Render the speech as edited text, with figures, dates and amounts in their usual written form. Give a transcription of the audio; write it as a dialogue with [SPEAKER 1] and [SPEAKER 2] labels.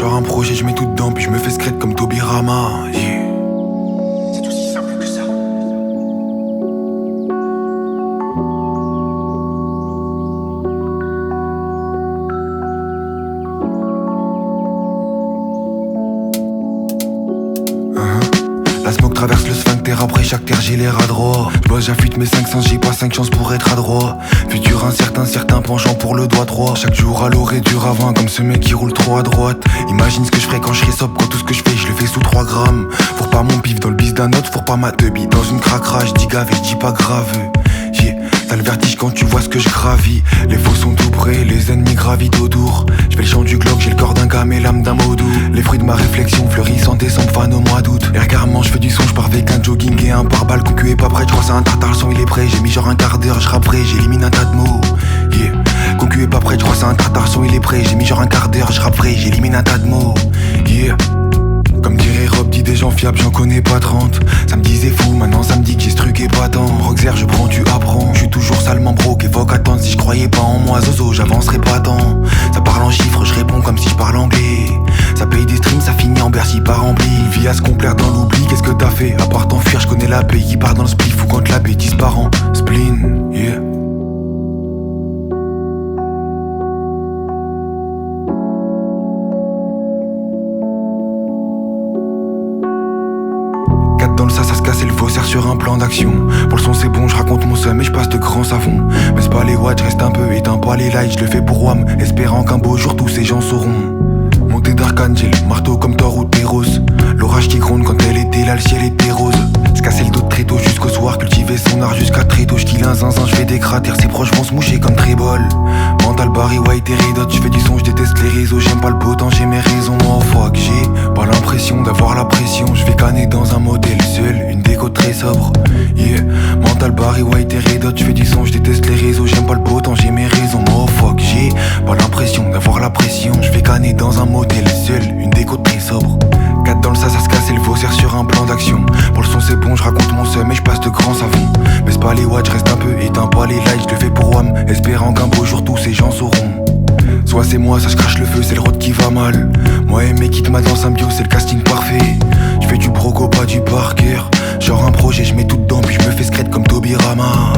[SPEAKER 1] Genre un projet, je mets tout dedans, puis je me fais secrète comme Tobirama. Yeah.
[SPEAKER 2] C'est aussi simple que ça.
[SPEAKER 1] La smoke traverse le sphincter, après chaque terre j'ai l'air adroit. J'bosse, j'affûte mes 500, j'ai pas 5 chances pour être adroit. Futur incertain, certain penchant pour le doigt droit. Chaque jour à l'orée du ravin, comme ce mec qui roule trop à droite. Imagine ce que je ferais quand je serai sobre, quand tout ce que je fais, je le fais sous 3 grammes. Fourre pas mon pif dans le bis d'un autre, fourre pas ma teubie dans une cracra, j'dis gavé, j'dis pas grave. Yeah. T'as le vertige quand tu vois ce que je gravis. Les faux sont tout près, les ennemis gravitent autour. Je fais le chant du Glock, j'ai le corps d'un gars mais l'âme d'un mot doux. Les fruits de ma réflexion fleurissent en décembre, fan au mois d'août. Et regarde-moi, je fais du son, je pars avec un jogging et un pare-balles. Concu est pas prêt, je crois c'est un tartare, le son il est prêt. J'ai mis genre un quart d'heure, je rapperai, j'élimine un tas de mots. Yeah. Concu est pas prêt, je crois c'est un tartare, le son il est prêt. J'ai mis genre un quart d'heure, je rapperai, j'élimine un tas de mots. Yeah. Comme dirait Rob, dit des gens fiables, j'en connais pas 30. Ça me disait fou, maintenant ça me dit que j'ai ce truc épatant. Roxer, je prends, tu apprends. Je suis toujours salement broke, évoque attendre. Si je croyais pas en moi, Zozo, j'avancerais pas tant. Ça parle en chiffres, je réponds comme si je parle anglais. Ça paye des streams, ça finit en Bercy pas rempli. Une vie à se complaire dans l'oubli, qu'est-ce que t'as fait? À part t'enfuir, je connais la paix. Qui part dans le spliff ou quand la bêtise part en spleen, yeah. Dans le ça se casse et le faussaire sur un plan d'action. Pour le son c'est bon, je raconte mon seum et je passe de grands savons. Mais c'est pas les watts, je reste un peu, éteins pas les lights, je le fais pour WAM, espérant qu'un beau jour tous ces gens sauront. Montée d'Archangel, marteau comme Thor ou Teros. L'orage qui gronde quand elle était là, le ciel était rose. Se casser le dos de très tôt jusqu'au soir, cultiver son art jusqu'à très tôt. J'kill un zinzin, je fais des cratères, ses proches vont se moucher comme Trébol. Mental Barry White et Red Hot, je fais du son, je déteste les réseaux. J'aime pas le beau temps, j'ai mes raisons, moi au fois que j'ai pas l'impression d'avoir la pression. Je vais canner dans un modèle seul, une déco très sobre. Yeah, Mental Barry White et Red Hot, je fais du son, je déteste les réseaux. J'aime pas le beau temps, j'ai mes raisons, moi au fois que j'ai pas l'impression d'avoir la pression. Je vais canner dans un modèle seul, une déco très sobre. 4 dans le ça se casse et le faussaire sur un plan d'action. Pour le son c'est bon, je raconte mon seum et je passe de grands savons. Mais c'est pas les watts, je reste un peu, éteins pas les lights, je le fais pour WAM, espérant qu'un beau jour tous ces gens sauront. Soit c'est moi, ça se crache le feu, c'est le road qui va mal. Moi et mes kits ma danse symbiose, c'est le casting parfait. Je fais du broco, pas du par cœur. Genre un projet, je mets tout dedans, puis je me fais secrète comme Tobirama.